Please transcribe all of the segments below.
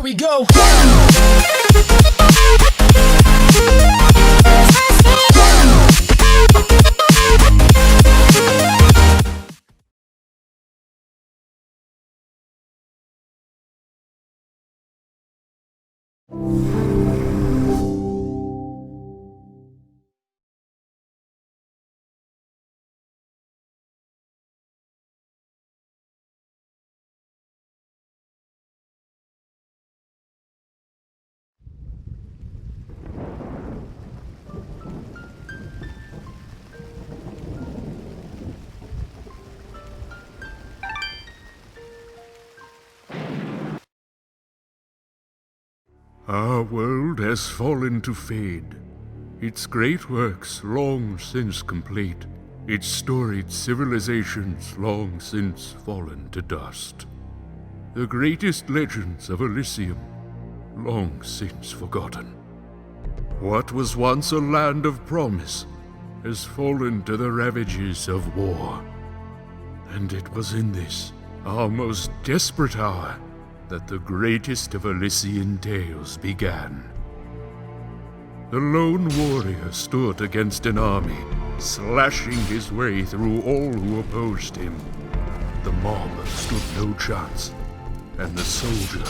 we go! Our world has fallen to fade, its great works long since complete, its storied civilizations long since fallen to dust. The greatest legends of Elysium long since forgotten. What was once a land of promise has fallen to the ravages of war. And it was in this, our most desperate hour, that the greatest of Elysian tales began. The lone warrior stood against an army, slashing his way through all who opposed him. The mob stood no chance, and the soldier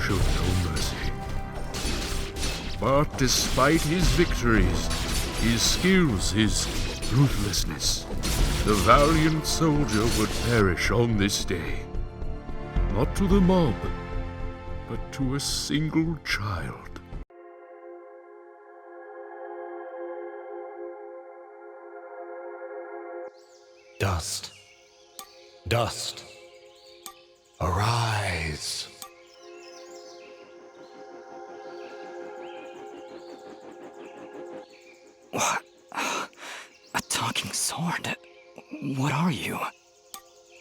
showed no mercy. But despite his victories, his skills, his ruthlessness, the valiant soldier would perish on this day. Not to the mob, but to a single child. Dust, dust, arise. What? A talking sword? What are you?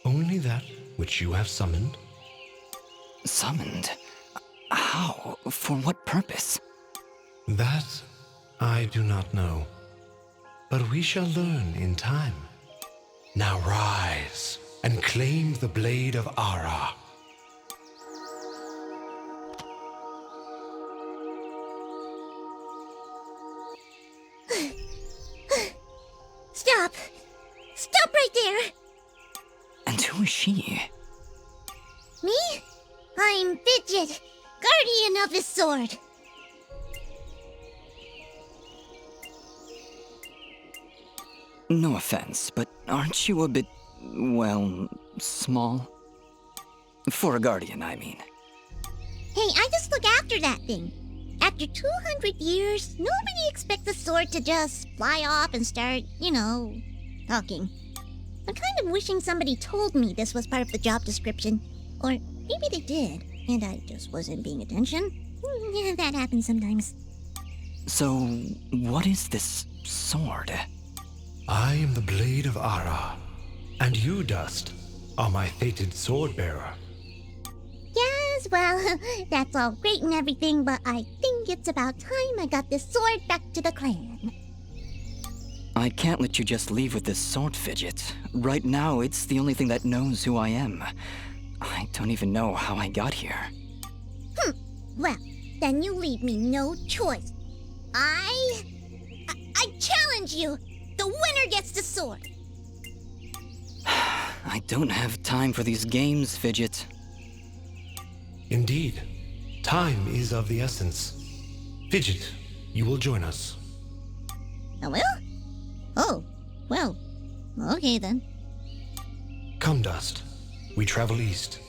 Only that which you have summoned. Summoned? How? For what purpose? That I do not know, but we shall learn in time. Now rise and claim the blade of Ara. Stop! Stop right there! And who is she? Me? I'm Fidget, guardian of his sword. No offense, but aren't you a bit, well, small? For a guardian, I mean. Hey, I just look after that thing. After 200 years, nobody expects the sword to just fly off and start, talking. I'm kind of wishing somebody told me this was part of the job description. Or maybe they did, and I just wasn't paying attention. Yeah, that happens sometimes. So, what is this sword? I am the blade of Ara, and you, Dust, are my fated sword-bearer. Yes, well, that's all great and everything, but I think it's about time I got this sword back to the clan. I can't let you just leave with this sword, Fidget. Right now, it's the only thing that knows who I am. I don't even know how I got here. Well, then you leave me no choice. I challenge you! The winner gets the sword! I don't have time for these games, Fidget. Indeed, time is of the essence. Fidget, you will join us. I will? Oh, well, okay then. Come, Dust. We travel east.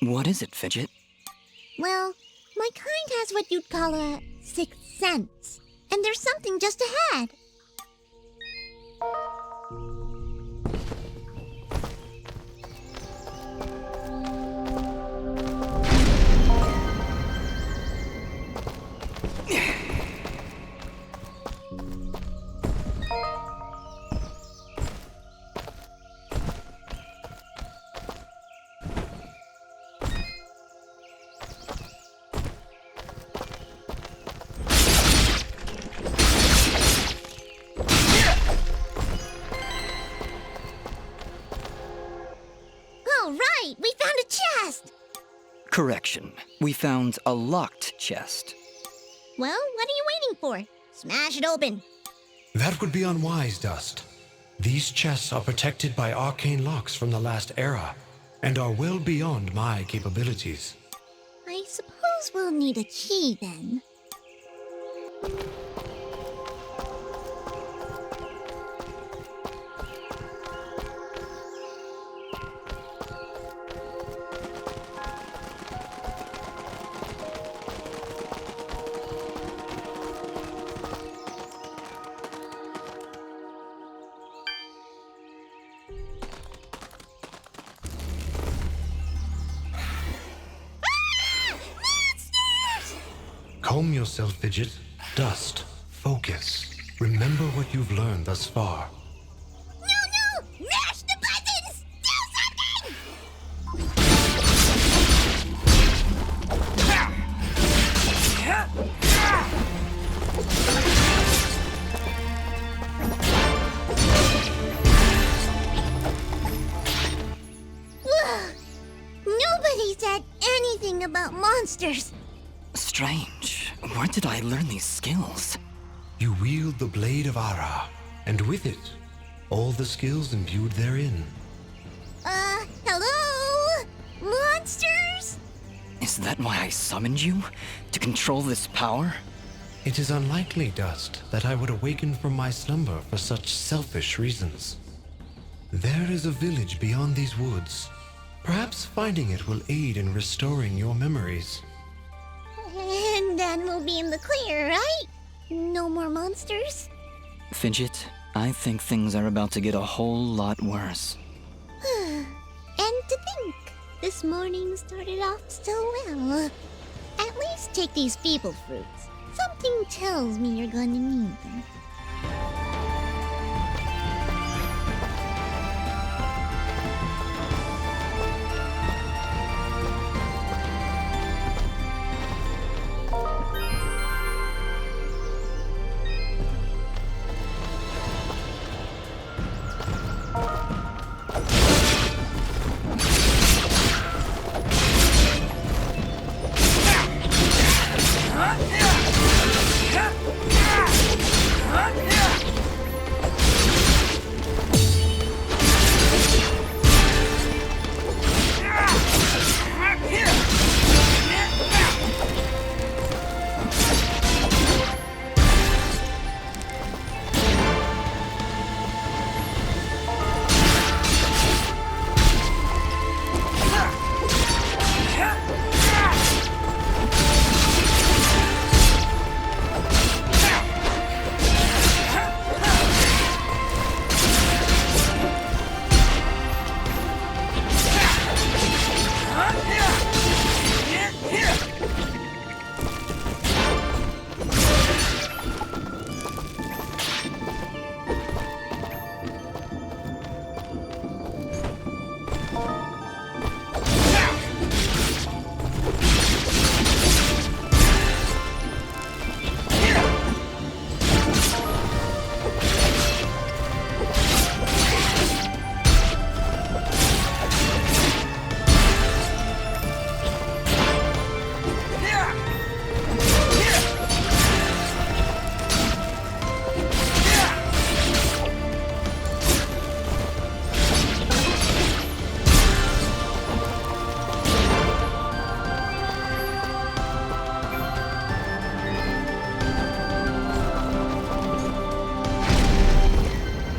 What is it, Fidget? Well, my kind has what you'd call a sixth sense. And there's something just ahead. All right, we found a chest. Correction. We found a locked chest. Well, what are you waiting for? Smash it open. That would be unwise, Dust. These chests are protected by arcane locks from the last era, and are well beyond my capabilities. I suppose we'll need a key then. Calm yourself, Fidget. Dust. Focus. Remember what you've learned thus far. No! Mash the buttons! Do something! Ugh. Nobody said anything about monsters. Strange. Where did I learn these skills? You wield the blade of Ara, and with it, all the skills imbued therein. Hello? Monsters? Is that why I summoned you? To control this power? It is unlikely, Dust, that I would awaken from my slumber for such selfish reasons. There is a village beyond these woods. Perhaps finding it will aid in restoring your memories. And then we'll be in the clear, right? No more monsters? Fidget, I think things are about to get a whole lot worse. And to think, this morning started off so well. At least take these feeble fruits. Something tells me you're going to need them.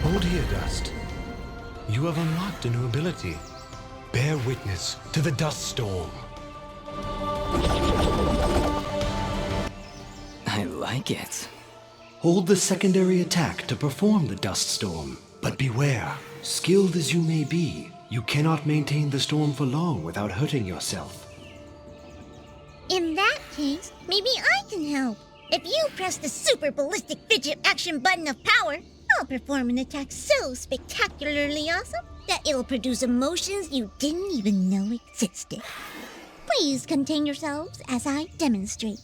Hold here, Dust. You have unlocked a new ability. bear witness to the dust storm. I like it. Hold the secondary attack to perform the dust storm. But beware, skilled as you may be, you cannot maintain the storm for long without hurting yourself. In that case, maybe I can help. If you press the super ballistic fidget action button of power, I'll perform an attack so spectacularly awesome that it'll produce emotions you didn't even know existed. Please contain yourselves as I demonstrate.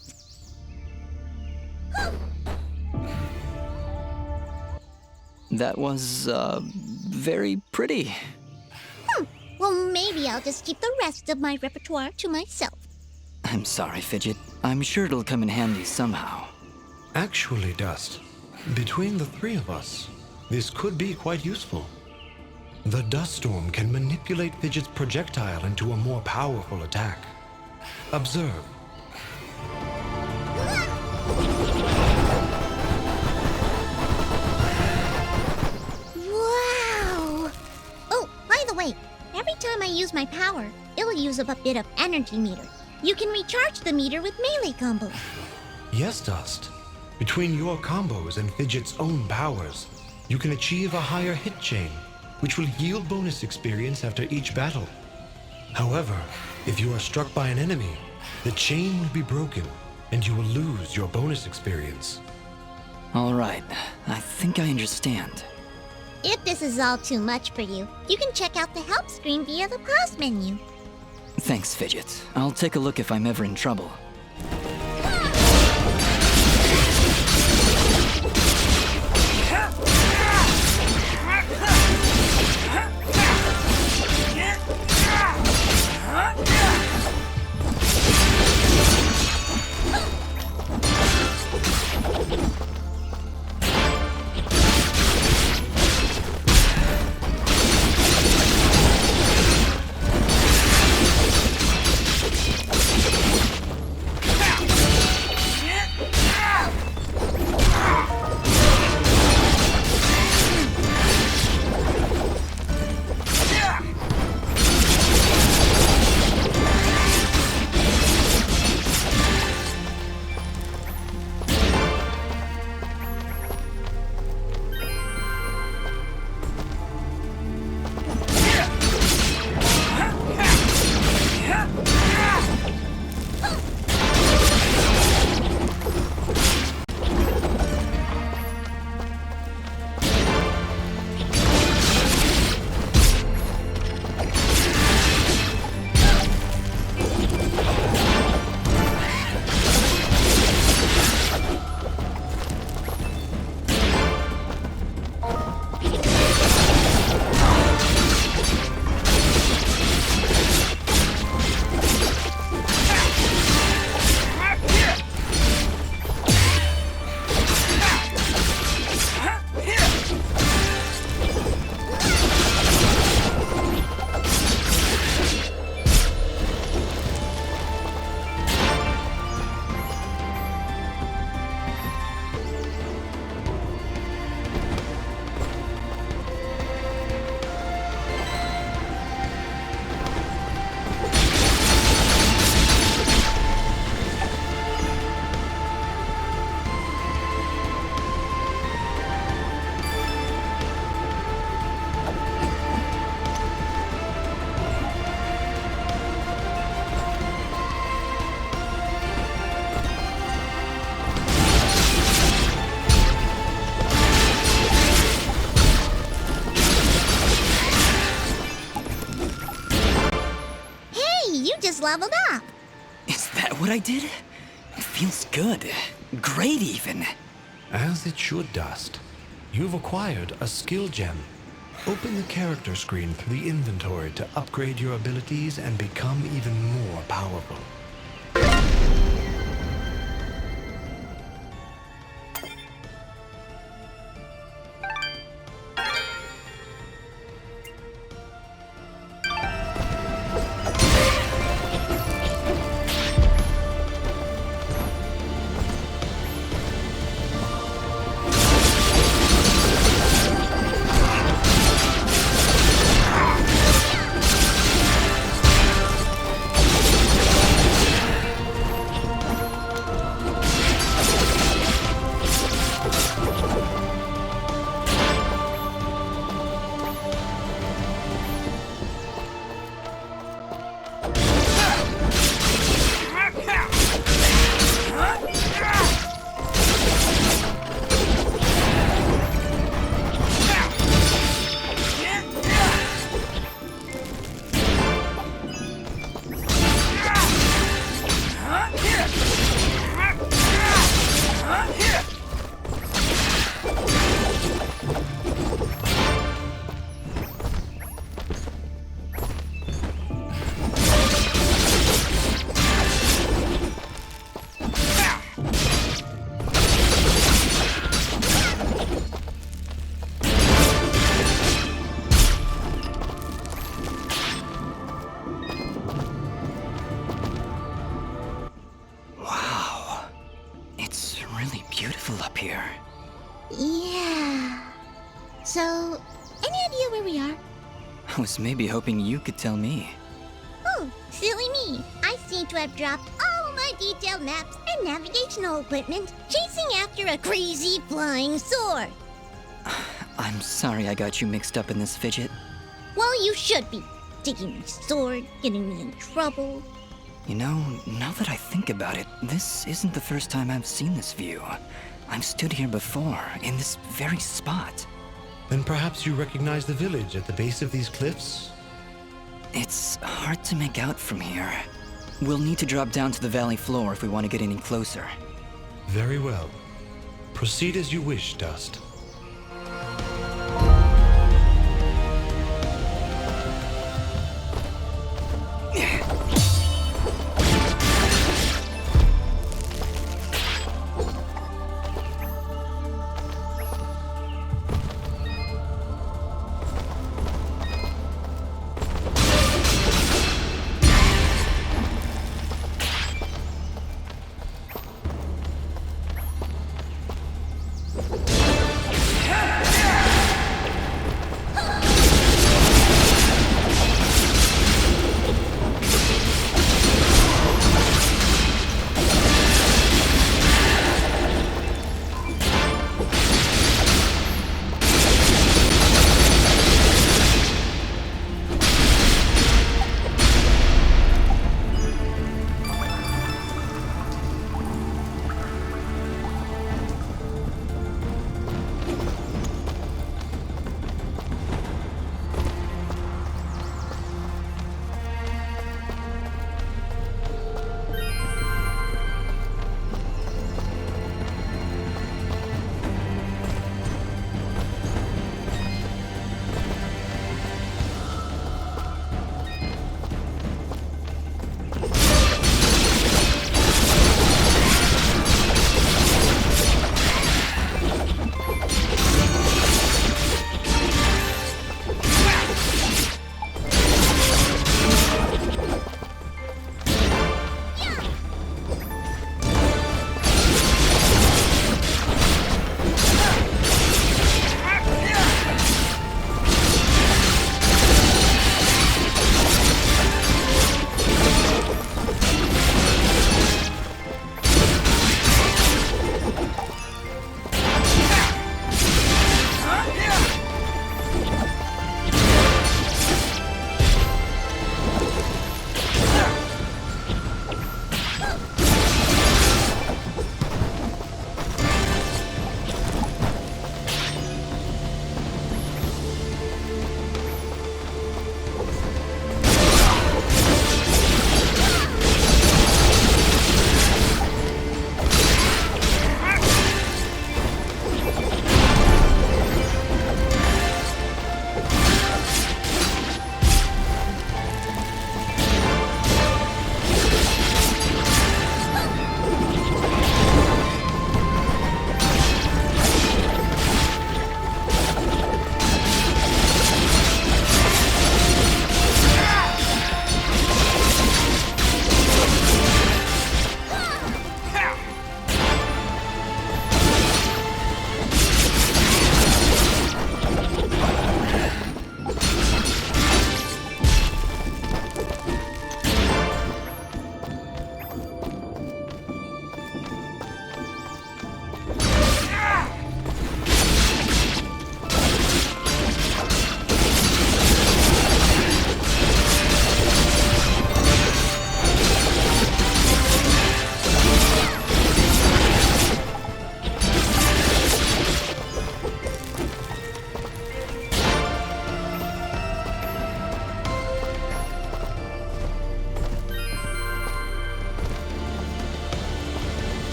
That was, very pretty. Well, maybe I'll just keep the rest of my repertoire to myself. I'm sorry, Fidget. I'm sure it'll come in handy somehow. Actually, Dust, between the three of us, this could be quite useful. The dust storm can manipulate Fidget's projectile into a more powerful attack. Observe. Wow! Oh, by the way, every time I use my power, it'll use up a bit of energy meter. You can recharge the meter with melee combos. Yes, Dust. Between your combos and Fidget's own powers, you can achieve a higher hit chain, which will yield bonus experience after each battle. However, if you are struck by an enemy, the chain will be broken, and you will lose your bonus experience. All right, I think I understand. If this is all too much for you, you can check out the help screen via the pause menu. Thanks, Fidget. I'll take a look if I'm ever in trouble. Leveled up. Is that what I did? It feels good. Great, even. As it should, Dust. You've acquired a skill gem. Open the character screen through the inventory to upgrade your abilities and become even more powerful. here. Yeah. So, any idea where we are? I was maybe hoping you could tell me. Oh, silly me. I seem to have dropped all my detailed maps and navigational equipment chasing after a crazy flying sword. I'm sorry I got you mixed up in this fidget. Well, you should be. Taking my sword, getting me in trouble. You know, now that I think about it, this isn't the first time I've seen this view. I've stood here before, in this very spot. Then perhaps you recognize the village at the base of these cliffs? It's hard to make out from here. We'll need to drop down to the valley floor if we want to get any closer. Very well. Proceed as you wish, Dust.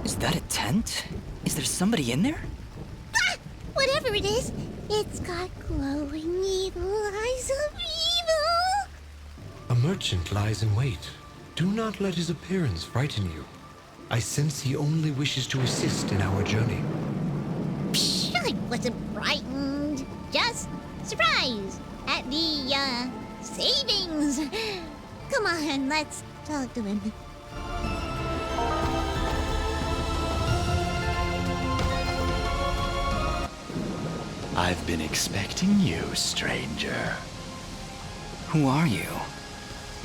Is that a tent? Is there somebody in there? Ah! Whatever it is, it's got glowing evil eyes of evil! A merchant lies in wait. Do not let his appearance frighten you. I sense he only wishes to assist in our journey. Psh, I wasn't frightened. Just surprised at the, savings. Come on, let's talk to him. I've been expecting you, stranger. Who are you?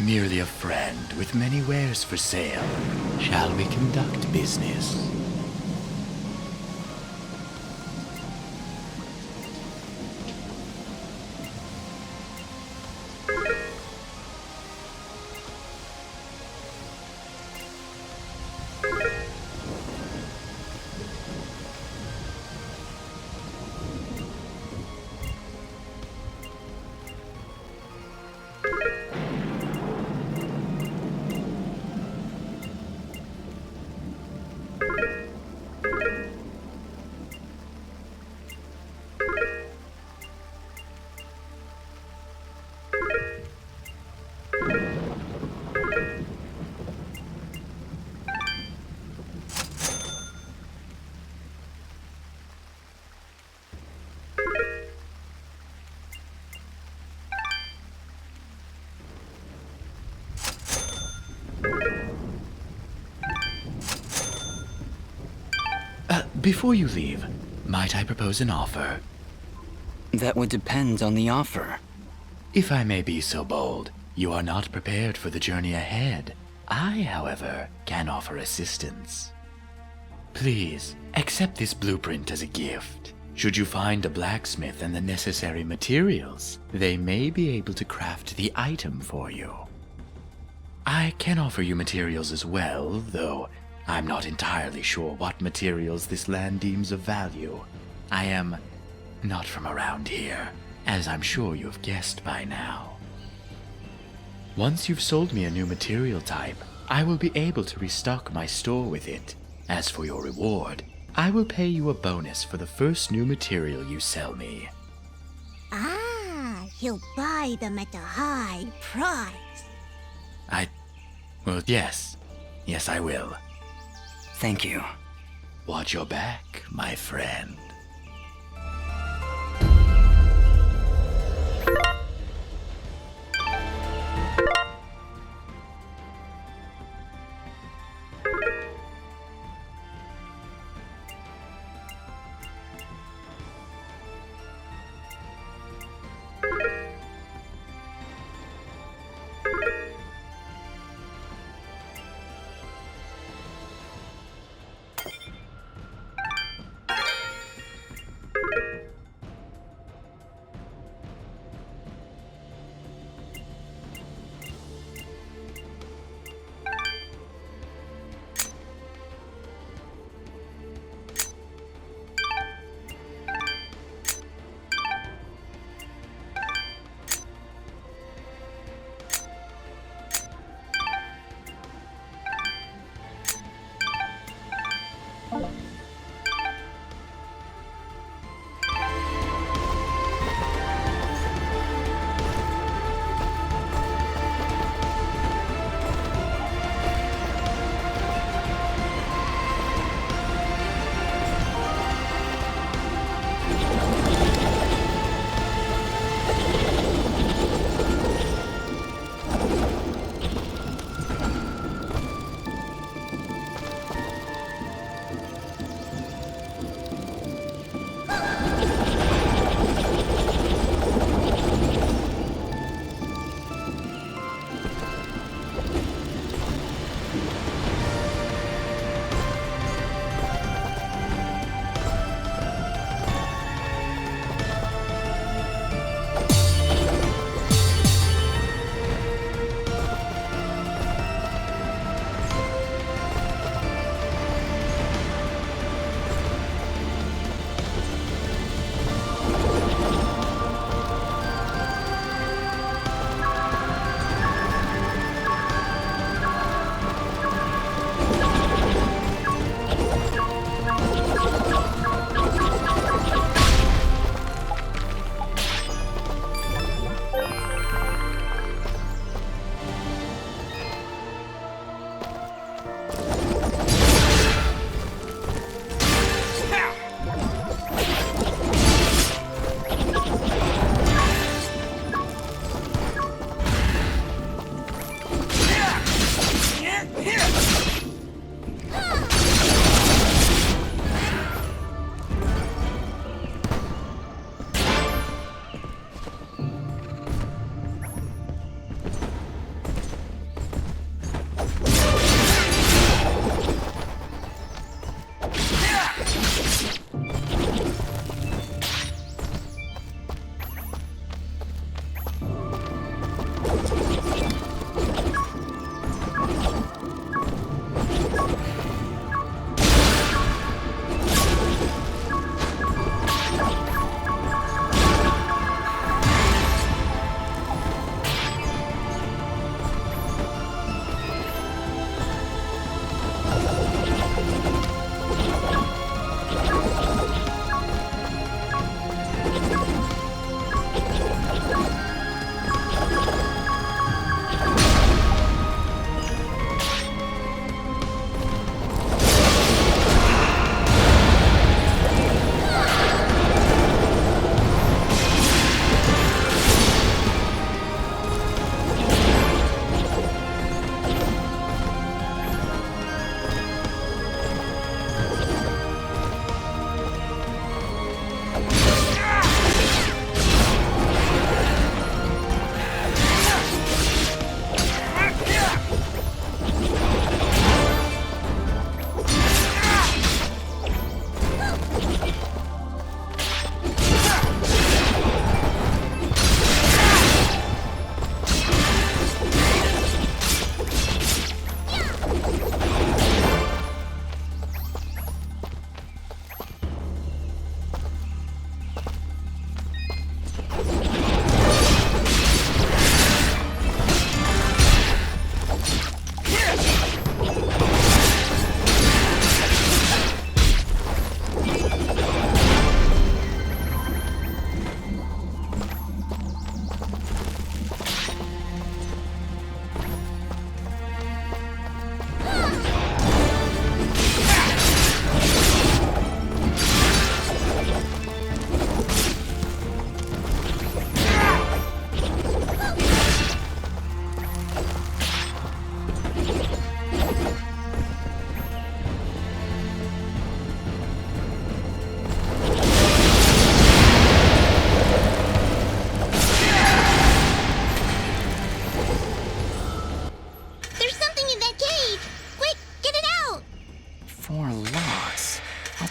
Merely a friend with many wares for sale. Shall we conduct business? Before you leave, might I propose an offer? That would depend on the offer. If I may be so bold, you are not prepared for the journey ahead. I, however, can offer assistance. Please, accept this blueprint as a gift. Should you find a blacksmith and the necessary materials, they may be able to craft the item for you. I can offer you materials as well, though I'm not entirely sure what materials this land deems of value. I am not from around here, as I'm sure you've guessed by now. Once you've sold me a new material type, I will be able to restock my store with it. As for your reward, I will pay you a bonus for the first new material you sell me. Ah, he'll buy them at a high price. Well, yes. Yes, I will. Thank you. Watch your back, my friend.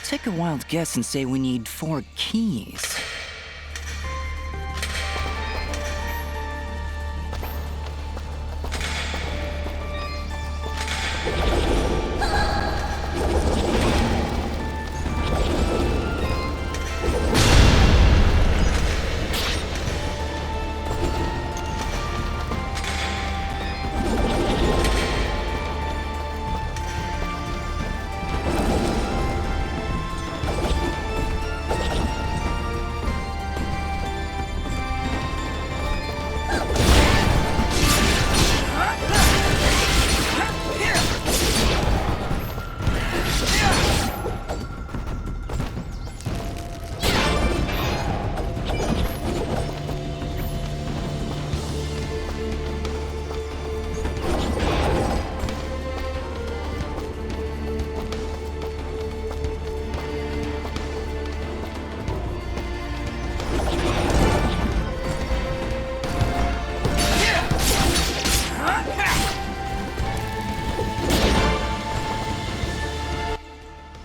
take a wild guess and say we need 4 keys.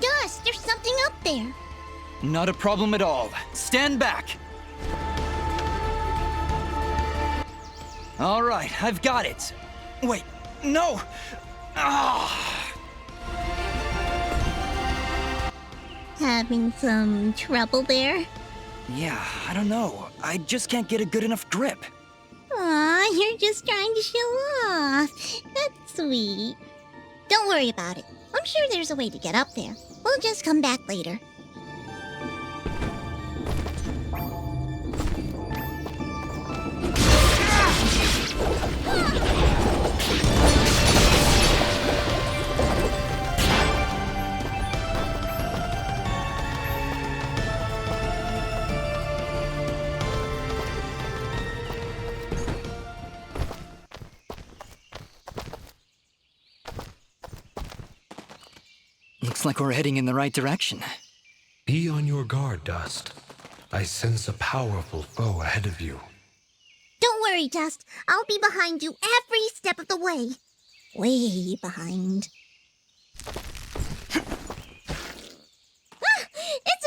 Dust, there's something up there. Not a problem at all. Stand back. All right, I've got it. Wait, no! Ah! Having some trouble there? Yeah, I don't know. I just can't get a good enough grip. Aw, you're just trying to show off. That's sweet. Don't worry about it. I'm sure there's a way to get up there. We'll just come back later. Looks like we're heading in the right direction. Be on your guard, Dust. I sense a powerful foe ahead of you. Don't worry, Dust. I'll be behind you every step of the way. Way behind. It's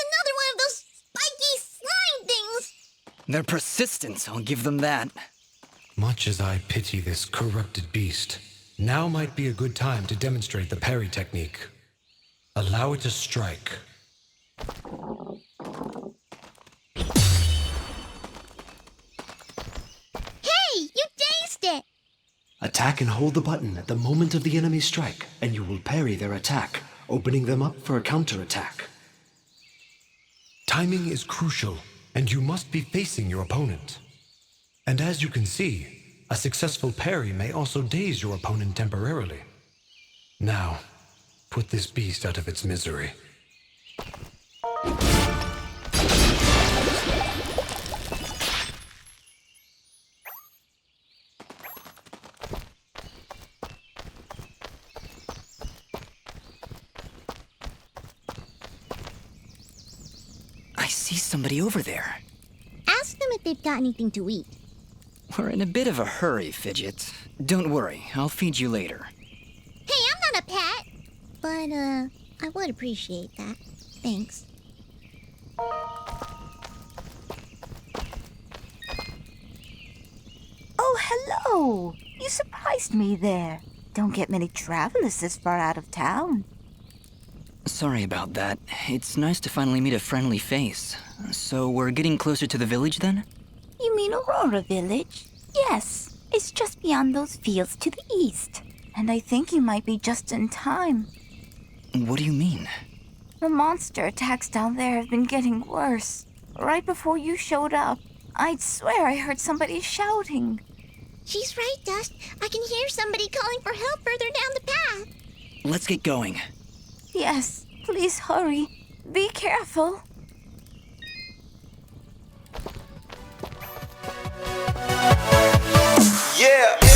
another one of those spiky slime things! They're persistent, I'll give them that. Much as I pity this corrupted beast, now might be a good time to demonstrate the parry technique. Allow it to strike. Hey, you dazed it! Attack and hold the button at the moment of the enemy's strike, and you will parry their attack, opening them up for a counterattack. Timing is crucial, and you must be facing your opponent. And as you can see, a successful parry may also daze your opponent temporarily. Now, put this beast out of its misery. I see somebody over there. Ask them if they've got anything to eat. We're in a bit of a hurry, Fidget. Don't worry, I'll feed you later. Hey, I'm not a pet! But, I would appreciate that. Thanks. Oh, hello! You surprised me there. Don't get many travelers this far out of town. Sorry about that. It's nice to finally meet a friendly face. So we're getting closer to the village then? You mean Aurora Village? Yes, it's just beyond those fields to the east. And I think you might be just in time. What do you mean? The monster attacks down there have been getting worse. Right before you showed up, I'd swear I heard somebody shouting. She's right, Dust. I can hear somebody calling for help further down the path. Let's get going. Yes, please hurry. Be careful. Yeah.